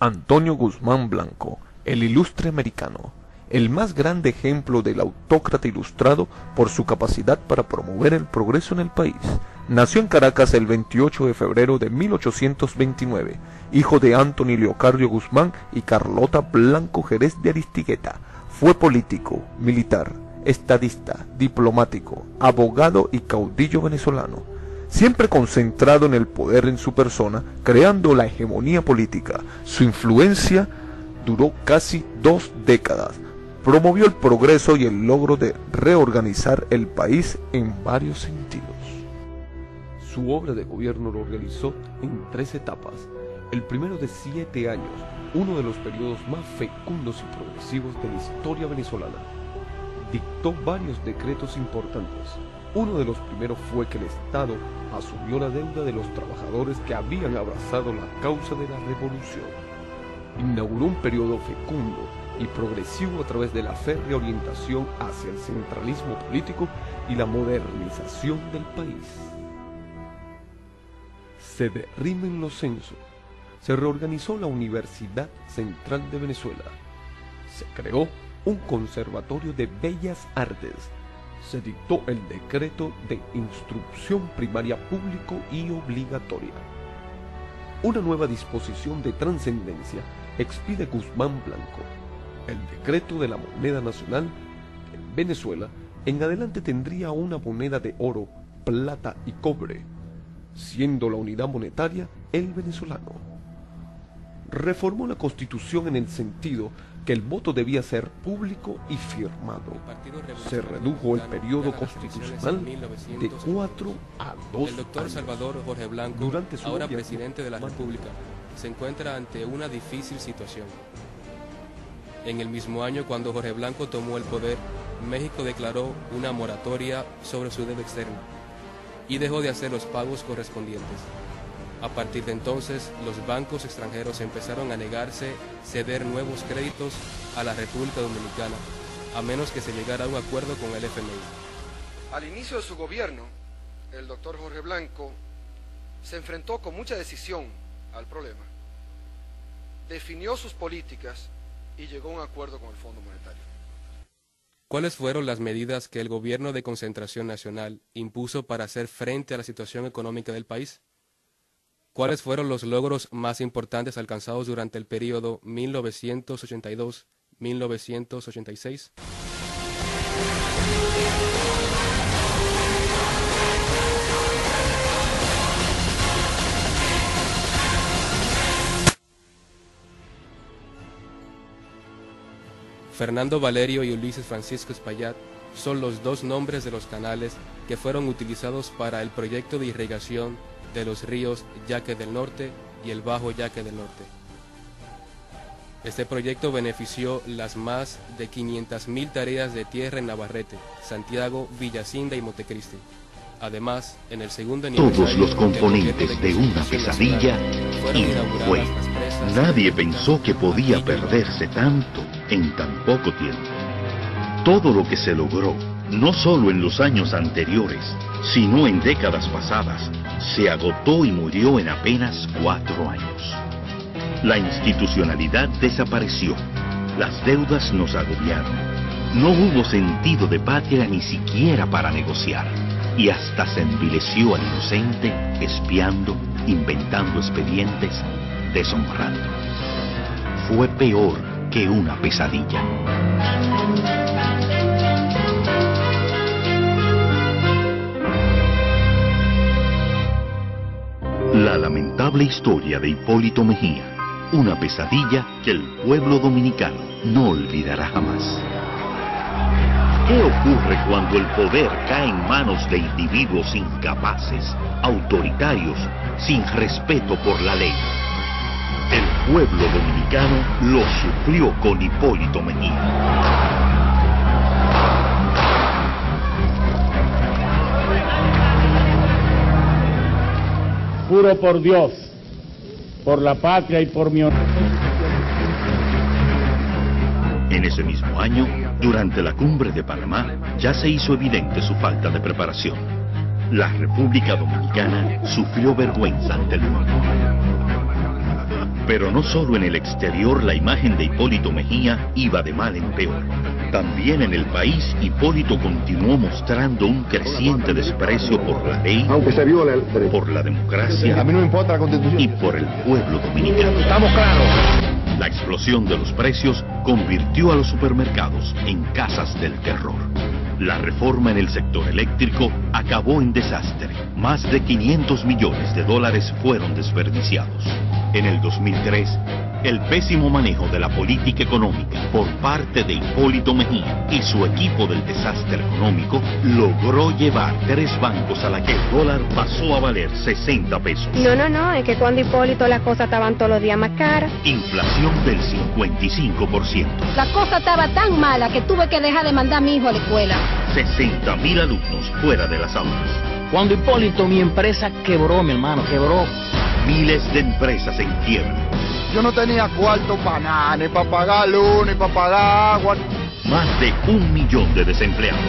Antonio Guzmán Blanco, el ilustre americano, el más grande ejemplo del autócrata ilustrado por su capacidad para promover el progreso en el país, nació en Caracas el 28 de febrero de 1829, hijo de Anthony Leocadio Guzmán y Carlota Blanco Jerez de Aristigueta. Fue político, militar, estadista, diplomático, abogado y caudillo venezolano, siempre concentrado en el poder en su persona, creando la hegemonía política. Su influencia duró casi 2 décadas. Promovió el progreso y el logro de reorganizar el país en varios sentidos. Su obra de gobierno lo realizó en 3 etapas. El primero de 7 años, uno de los periodos más fecundos y progresivos de la historia venezolana. Dictó varios decretos importantes. Uno de los primeros fue que el Estado asumió la deuda de los trabajadores que habían abrazado la causa de la revolución. Inauguró un periodo fecundo y progresivo a través de la férrea orientación hacia el centralismo político y la modernización del país. Se derrimen los censos. Se reorganizó la Universidad Central de Venezuela. Se creó un conservatorio de bellas artes. Se dictó el decreto de instrucción primaria público y obligatoria. Una nueva disposición de trascendencia expide Guzmán Blanco. El decreto de la moneda nacional en Venezuela en adelante tendría una moneda de oro, plata y cobre, siendo la unidad monetaria el venezolano. Reformó la Constitución en el sentido que el voto debía ser público y firmado. Se redujo el periodo constitucional de 4 a 2 años. El doctor Salvador Jorge Blanco, ahora presidente de la República, se encuentra ante una difícil situación. En el mismo año, cuando Jorge Blanco tomó el poder, México declaró una moratoria sobre su deuda externa y dejó de hacer los pagos correspondientes. A partir de entonces, los bancos extranjeros empezaron a negarse ceder nuevos créditos a la República Dominicana, a menos que se llegara a un acuerdo con el FMI. Al inicio de su gobierno, el doctor Jorge Blanco se enfrentó con mucha decisión al problema, definió sus políticas y llegó a un acuerdo con el Fondo Monetario. ¿Cuáles fueron las medidas que el gobierno de concentración nacional impuso para hacer frente a la situación económica del país? ¿Cuáles fueron los logros más importantes alcanzados durante el periodo 1982-1986? Fernando Valerio y Ulises Francisco Espaillat son los 2 nombres de los canales que fueron utilizados para el proyecto de irrigación de los ríos Yaque del Norte y el Bajo Yaque del Norte. Este proyecto benefició las más de 500.000 tareas de tierra en Navarrete, Santiago, Villacinda y Montecristi. Además, en el segundo aniversario, todos los componentes de una pesadilla y fue. Nadie pensó que podía perderse tanto en tan poco tiempo. Todo lo que se logró, no solo en los años anteriores, sino en décadas pasadas, se agotó y murió en apenas 4 años. La institucionalidad desapareció, las deudas nos agobiaron, no hubo sentido de patria ni siquiera para negociar, y hasta se envileció al inocente, espiando, inventando expedientes, deshonrando. Fue peor que una pesadilla. La lamentable historia de Hipólito Mejía, una pesadilla que el pueblo dominicano no olvidará jamás. ¿Qué ocurre cuando el poder cae en manos de individuos incapaces, autoritarios, sin respeto por la ley? El pueblo dominicano lo sufrió con Hipólito Mejía. Juro por Dios, por la patria y por mi honor. En ese mismo año, durante la cumbre de Panamá, ya se hizo evidente su falta de preparación. La República Dominicana sufrió vergüenza ante el mundo. Pero no solo en el exterior la imagen de Hipólito Mejía iba de mal en peor. También en el país Hipólito continuó mostrando un creciente desprecio por la ley, aunque se viola por la democracia, a mí no me importa la Constitución, y por el pueblo dominicano. Estamos claros. La explosión de los precios convirtió a los supermercados en casas del terror. La reforma en el sector eléctrico acabó en desastre. Más de 500 millones de dólares fueron desperdiciados. En el 2003, el pésimo manejo de la política económica por parte de Hipólito Mejía y su equipo del desastre económico logró llevar 3 bancos a la que el dólar pasó a valer 60 pesos. No, es que cuando Hipólito las cosas estaban todos los días más caras. Inflación del 55%. La cosa estaba tan mala que tuve que dejar de mandar a mi hijo a la escuela. 60.000 alumnos fuera de las aulas. Cuando Hipólito, mi empresa quebró, mi hermano, quebró. Miles de empresas en quiebra. Yo no tenía cuarto para nada, ni para pagar luz, ni para pagar agua. Más de 1 millón de desempleados.